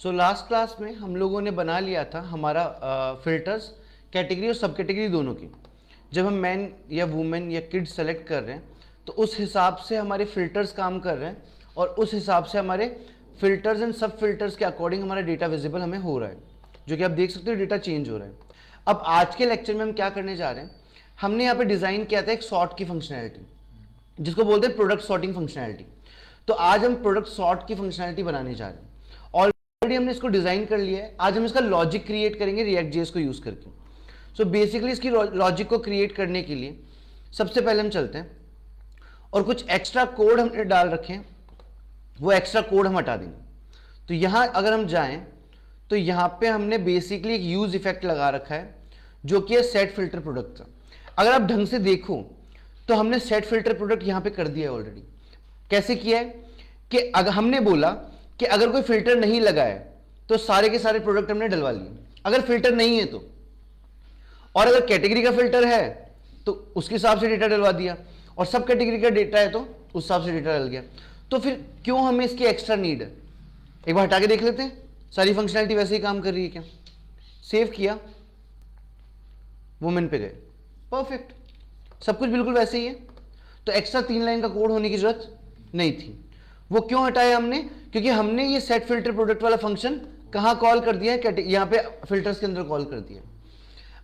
Last class में हम लोगों ने बना लिया था हमारा फिल्टर्स कैटेगरी और सब कैटेगरी दोनों की। जब हम मैन या वुमेन या किड्स सेलेक्ट कर रहे हैं तो उस हिसाब से हमारे फिल्टर्स काम कर रहे हैं और उस हिसाब से हमारे फिल्टर्स एंड सब फिल्टर्स के अकॉर्डिंग हमारा डेटा विजिबल हमें हो रहा है, जो कि आप देख सकते हो डेटा चेंज हो रहा है। अब आज के लेक्चर में हम क्या करने जा रहे हैं, हमने यहाँ पे डिजाइन किया था एक सॉर्ट की फंक्शनैलिटी जिसको बोलते हैं प्रोडक्ट सॉर्टिंग फंक्शनैलिटी। तो आज हम प्रोडक्ट सॉर्ट की फंक्शनैलिटी बनाने जा रहे हैं। ऑलरेडी हमने इसको डिजाइन कर लिया है, आज हम इसका लॉजिक क्रिएट करेंगे React.js को यूज करके। सो बेसिकली इसकी लॉजिक को क्रिएट करने के लिए सबसे पहले हम चलते हैं और कुछ एक्स्ट्रा कोड हमने डाल रखे हैं, वो एक्स्ट्रा कोड हम हटा देंगे। तो यहां अगर हम जाएं तो यहां पे हमने बेसिकली एक यूज इफेक्ट लगा रखा है जो कि है सेट फिल्टर प्रोडक्ट का। अगर आप ढंग से देखो तो हमने सेट फिल्टर प्रोडक्ट यहां पे कर दिया है ऑलरेडी। कैसे किया है कि अगर हमने बोला कि अगर कोई फिल्टर नहीं लगा है तो सारे के सारे प्रोडक्ट हमने डलवा लिए, अगर फिल्टर नहीं है तो, और अगर कैटेगरी का फिल्टर है तो उसके हिसाब से डेटा डलवा दिया, और सब कैटेगरी का डेटा है तो उस हिसाब से डेटा डल गया। तो फिर क्यों हमें इसकी एक्स्ट्रा नीड है? एक बार हटा के देख लेते हैं सारी फंक्शनैलिटी वैसे ही काम कर रही है क्या। सेव किया, वुमेन पे गए, परफेक्ट, सब कुछ बिल्कुल वैसे ही है। तो एक्स्ट्रा 3 लाइन का कोड होने की जरूरत नहीं थी। वो क्यों हटाया हमने? क्योंकि हमने ये सेट फिल्टर प्रोडक्ट वाला फंक्शन कहां कॉल कर दिया है, यहां पे फिल्टर्स के अंदर कॉल कर दिया।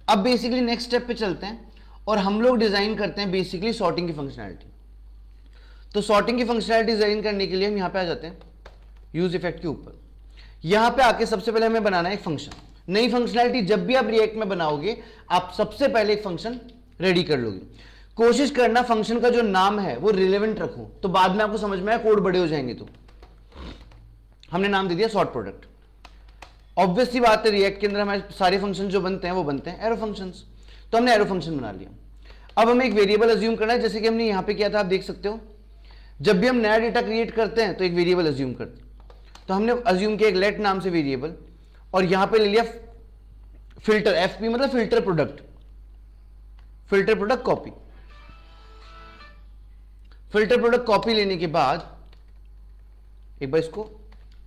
अब बेसिकली नेक्स्ट स्टेप पे चलते हैं और हम लोग डिजाइन करते हैं बेसिकली सॉर्टिंग की फंक्शनैलिटी। तो सॉर्टिंग की फंक्शनैलिटी डिजाइन करने के लिए हम यहां पे आ जाते हैं यूज इफेक्ट के ऊपर। यहां पे आके सबसे पहले हमें बनाना है एक फंक्शन। नई फंक्शनैलिटी जब भी आप रिएक्ट में बनाओगे आप सबसे पहले एक फंक्शन रेडी कर लोगे। कोशिश करना फंक्शन का जो नाम है वो रिलेवेंट रखो, तो बाद में आपको समझ में आया, कोड बड़े हो जाएंगे। तो हमने नाम दे दिया सॉर्ट प्रोडक्ट। ऑब्वियस सी बात है रिएक्ट के अंदर हमारे सारे फंक्शन जो बनते हैं वो बनते हैं एरो फंक्शंस, तो हमने एरो फंक्शन बना लिया। अब हमें एक वेरिएबल अज्यूम करना है, जैसे कि हमने यहां पे किया था। आप देख सकते हो जब भी हम नया डेटा क्रिएट करते हैं तो एक वेरिएबल अज्यूम करते हैं। तो हमने अज्यूम किया एक लेट नाम से वेरिएबल, और यहां पे ले लिया फिल्टर, एफपी मतलब filter product, filter product copy. Filter product copy लेने के बाद एक बार इसको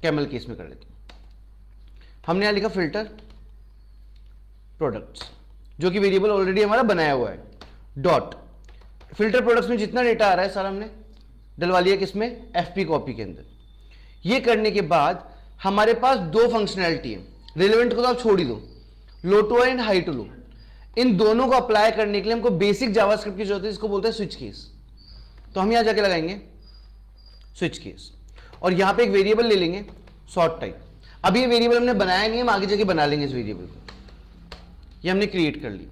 कैमल केस में कर लेते हैं। हमने यहां लिखा फिल्टर प्रोडक्ट्स, जो कि वेरिएबल ऑलरेडी हमारा बनाया हुआ है, डॉट फिल्टर प्रोडक्ट्स में जितना डेटा आ रहा है सारा हमने डलवा लिया किसमें, एफपी कॉपी के अंदर। ये करने के बाद हमारे पास दो फंक्शनैलिटी है, रिलेवेंट को तो आप छोड़ ही दो, लो to and high to low. इन दोनों को अप्लाई करने के लिए हमको बेसिक जावास्क्रिप्ट की जरूरत है, जिसको बोलते हैं स्विच केस। तो हम यहां जाके लगाएंगे स्विच केस, और यहां पे एक वेरिएबल ले लेंगे सॉर्ट टाइप। अब ये वेरिएबल हमने बनाया नहीं है, हम आगे जाके बना लेंगे इस वेरिएबल को, ये हमने क्रिएट कर ली।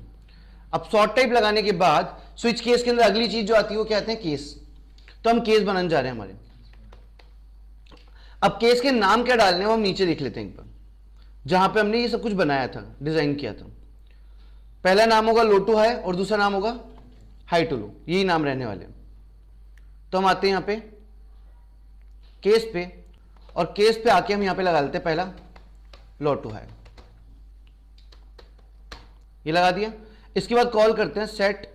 अब सॉर्ट टाइप लगाने के बाद स्विच केस के अंदर अगली चीज जो आती है वो क्या कहते हैं, केस। तो हम केस बनाने जा रहे हैं हमारे। अब केस के नाम क्या डालने हैं वो हम नीचे देख लेते हैं एक बार, जहां पे हमने ये सब कुछ बनाया था, डिजाइन किया था। पहला नाम होगा लो टू हाई और दूसरा नाम होगा हाई टू लो, यही नाम रहने वाले। तो हम आते हैं यहां पे केस पे, और केस पे आके हम यहां पे लगा लेते हैं पहला लो टू हाई, ये लगा दिया। इसके बाद कॉल करते हैं सेट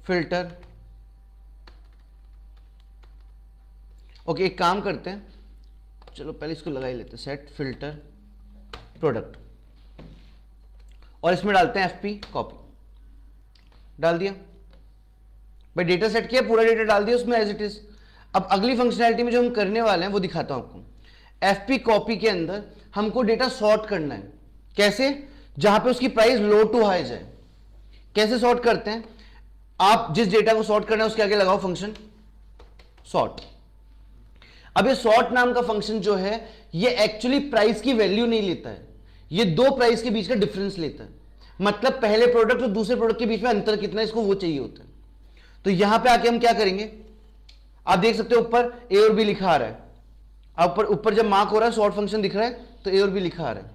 फिल्टर। ओके, एक काम करते हैं, चलो पहले इसको लगा ही लेते हैं, सेट फिल्टर प्रोडक्ट, और इसमें डालते हैं एफपी कॉपी। डाल दिया भाई, डेटा सेट किया, पूरा डेटा डाल दिया उसमें एज इट इज। अब अगली फंक्शनैलिटी में जो हम करने वाले हैं वो दिखाता हूं आपको। एफपी कॉपी के अंदर हमको डेटा सॉर्ट करना है। कैसे? जहां पे उसकी प्राइस लो टू हाई जाए। कैसे सॉर्ट करते हैं? आप जिस डेटा को सॉर्ट करना है उसके आगे लगाओ फंक्शन सॉर्ट। अब ये सॉर्ट नाम का फंक्शन जो है ये एक्चुअली प्राइस की वैल्यू नहीं लेता है, ये दो प्राइस के बीच का डिफरेंस लेता है। मतलब पहले प्रोडक्ट और दूसरे प्रोडक्ट के बीच में अंतर कितना है इसको वो चाहिए होता है। तो यहां पे आके हम क्या करेंगे, आप देख सकते हो ऊपर ए और बी लिखा आ रहा है। अब ऊपर जब मार्क हो रहा है सॉर्ट फंक्शन दिख रहा है तो ए और बी लिखा आ रहा है।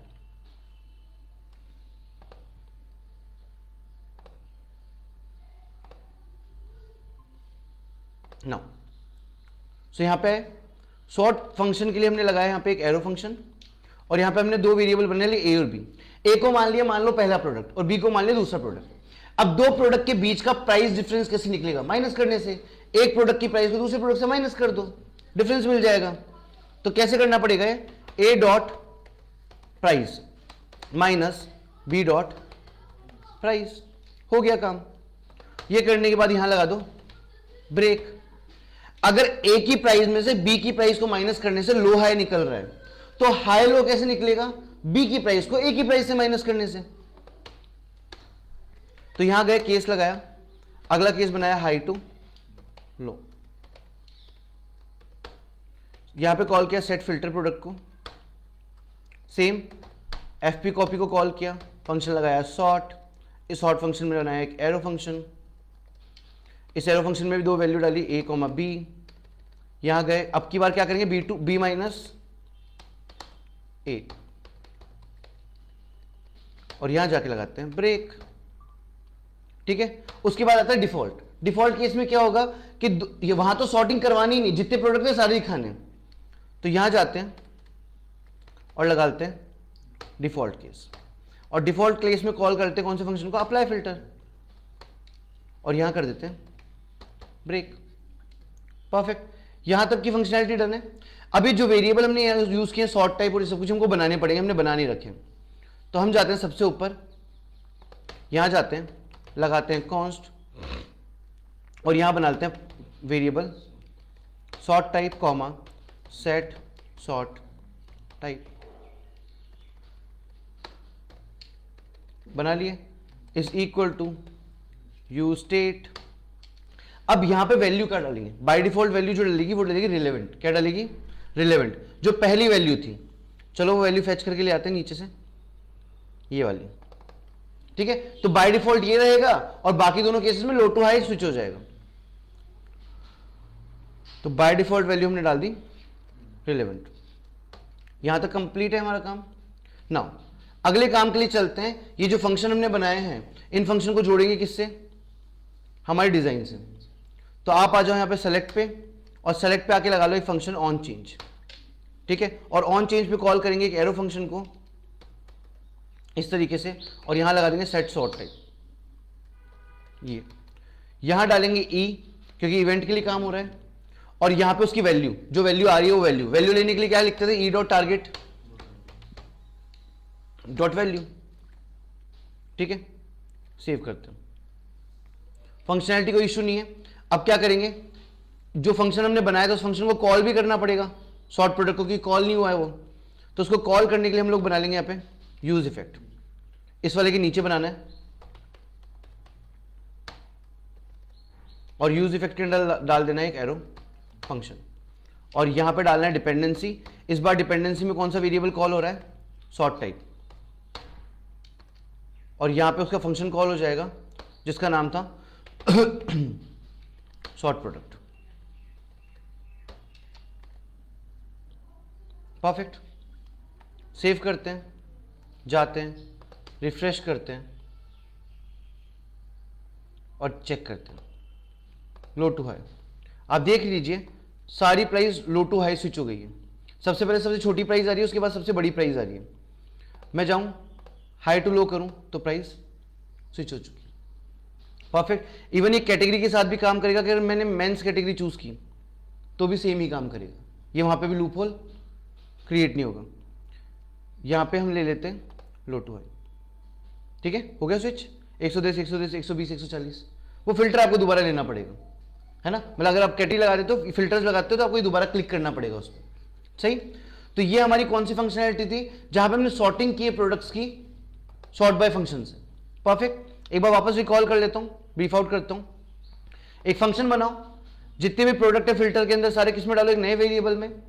नाउ सो यहां पे सॉर्ट फंक्शन के लिए हमने लगाया यहां पे एक एरो फंक्शन, और यहां पे हमने दो वेरिएबल बना लिए ए और बी। ए को मान लिया, मान लो पहला प्रोडक्ट, और बी को मान लिया दूसरा प्रोडक्ट। अब दो प्रोडक्ट के बीच का प्राइस डिफरेंस कैसे निकलेगा? माइनस करने से। एक प्रोडक्ट की प्राइस को दूसरे प्रोडक्ट से माइनस कर दो, डिफरेंस मिल जाएगा। तो कैसे करना पड़ेगा? A dot price minus B dot price, हो गया काम। ये करने के बाद यहां लगा दो ब्रेक। अगर ए की प्राइस में से बी की प्राइस को माइनस करने से लो हाई निकल रहा है, तो हाई लो कैसे निकलेगा? बी की प्राइस को ए की प्राइस से माइनस करने से। तो यहां गए, केस लगाया, अगला केस बनाया हाई टू लो, यहां पे कॉल किया सेट फिल्टर प्रोडक्ट को, सेम एफपी कॉपी को कॉल किया, फंक्शन लगाया सॉर्ट, इस सॉर्ट फंक्शन में बनाया एक एरो फंक्शन, इस एरो फंक्शन में भी दो वैल्यू डाली ए कॉमा बी। यहां गए, अब की बार क्या करेंगे, बी टू बी माइनस ए, और यहां जाके लगाते हैं ब्रेक। ठीक है, उसके बाद आता है डिफॉल्ट। डिफॉल्ट केस में क्या होगा कि वहां तो सॉर्टिंग करवानी ही नहीं, जितने प्रोडक्ट है सारे दिखाने। तो यहां जाते हैं और लगाते हैं डिफॉल्ट केस, और डिफॉल्ट केस में कॉल करते हैं कौन से फंक्शन को, अप्लाई फिल्टर, और यहां कर देते हैं ब्रेक। परफेक्ट, यहां तक की फंक्शनैलिटी डन है। अभी जो वेरिएबल हमने यूज किए सॉर्ट टाइप और सब कुछ हमको बनाने पड़ेंगे, हमने बना नहीं रखे। तो हम जाते हैं सबसे ऊपर, यहां जाते हैं, लगाते हैं कॉन्स्ट, और यहां बनाते हैं variable sort type comma set sort type, बना लिए, is equal to use state. अब यहां पे वैल्यू क्या डालेंगे? बाय डिफॉल्ट वैल्यू जो डालेगी वो डालेगी रिलेवेंट। क्या डालेगी? रिलेवेंट, जो पहली वैल्यू थी। चलो वो वैल्यू फेच करके ले आते हैं नीचे से, ये वाली। ठीक है, तो बाय डिफॉल्ट ये रहेगा, और बाकी दोनों केसेस में लो टू हाई स्विच हो जाएगा। तो बाय डिफॉल्ट वैल्यू हमने डाल दी रिलेवेंट। यहां तक कंप्लीट है हमारा काम। नाउ अगले काम के लिए चलते हैं। ये जो फंक्शन हमने बनाए हैं, इन फंक्शन को जोड़ेंगे किससे? हमारे डिजाइन से। तो आप आ जाओ यहां पे सेलेक्ट पे, और सेलेक्ट पे आके लगा लो एक फंक्शन ऑन चेंज। ठीक है, और ऑन चेंज पे कॉल करेंगे एक एरो फंक्शन को इस तरीके से, और यहां लगा देंगे सेट सॉर्ट टाइप। ये यहां डालेंगे ई, क्योंकि इवेंट के लिए काम हो रहा है, और यहां पे उसकी वैल्यू, जो वैल्यू आ रही है वो वैल्यू लेने के लिए क्या लिखते थे? E dot target dot value. ठीक है, सेव करते हैं। फंक्शनैलिटी कोई इशू नहीं है। अब क्या करेंगे, जो फंक्शन हमने बनाया था उस फंक्शन को कॉल भी करना पड़ेगा सॉर्ट प्रोडक्ट को, कि कॉल नहीं हुआ है वो। तो उसको कॉल करने के लिए हम लोग बना लेंगे यहां पे यूज इफेक्ट, इस वाले के नीचे बनाना है, और यूज इफेक्ट के अंदर डाल देना है एक एरो फंक्शन, और यहां पे डालना है डिपेंडेंसी। इस बार डिपेंडेंसी में कौन सा वेरिएबल कॉल हो रहा है? सॉर्ट टाइप, और यहां पे उसका फंक्शन कॉल हो जाएगा जिसका नाम था सॉर्ट प्रोडक्ट। परफेक्ट, सेव करते हैं, जाते हैं, रिफ्रेश करते हैं, और चेक करते हैं लो टू हाई। आप देख लीजिए सारी price low to high switch हो गई है। सबसे पहले सबसे छोटी प्राइस आ रही है, उसके बाद सबसे बड़ी प्राइस आ रही है। मैं जाऊं हाई टू लो करूं तो प्राइस स्विच हो चुकी है। परफेक्ट, इवन ये कैटेगरी के साथ भी काम करेगा। अगर मैंने मेंस कैटेगरी चूज की तो भी सेम ही काम करेगा, ये वहां पे भी लूप होल क्रिएट नहीं होगा। यहां पे हम ले लेते हैं लो टू हाई। ठीक है, हो गया स्विच। 110 110 120 140, वो फिल्टर आपको दोबारा लेना पड़ेगा, है ना। मतलब अगर आप कैटेगरी लगा देते हो, फिल्टर्स लगाते हो, तो आपको दोबारा क्लिक करना पड़ेगा उस पर। सही, तो ये हमारी कौन सी फंक्शनैलिटी थी जहां पे हमने सॉर्टिंग की प्रोडक्ट्स की सॉर्ट बाय फंक्शन से। परफेक्ट, एक बार वापस रिकॉल कर लेता हूं, ब्रीफ आउट करता हूं। एक फंक्शन बनाओ, जितने भी प्रोडक्ट है फिल्टर के अंदर सारे किसमें डालो? एक नए वेरिएबल में।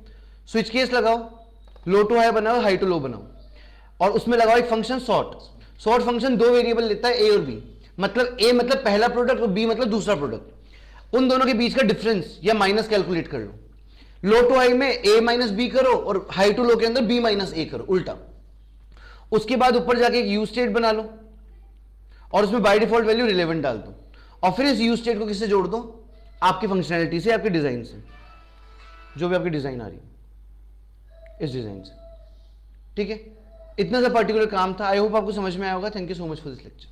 स्विच केस लगाओ, लो टू हाई बनाओ, हाई टू लो बनाओ, और उसमें लगाओ एक फंक्शन सॉर्ट। सॉर्ट फंक्शन दो वेरिएबल लेता है, ए और बी। मतलब ए मतलब पहला प्रोडक्ट और बी मतलब दूसरा प्रोडक्ट। उन दोनों के बीच का डिफरेंस या माइनस कैलकुलेट कर लो। लो टू हाई में ए माइनस बी करो, और हाई टू लो के अंदर बी माइनस ए करो, उल्टा। उसके बाद ऊपर जाके एक यूज स्टेट बना लो, और उसमें बाय डिफॉल्ट वैल्यू रिलेवेंट डाल दो, और फिर इस यूज स्टेट को किससे जोड़ दो? आपकी फंक्शनैलिटी से, आपके डिजाइन से, जो भी आपकी डिजाइन आ रही है इस डिजाइन से। ठीक है, इतना सा पर्टिकुलर काम था। आई होप आपको समझ में आया होगा। Thank you so much for this lecture.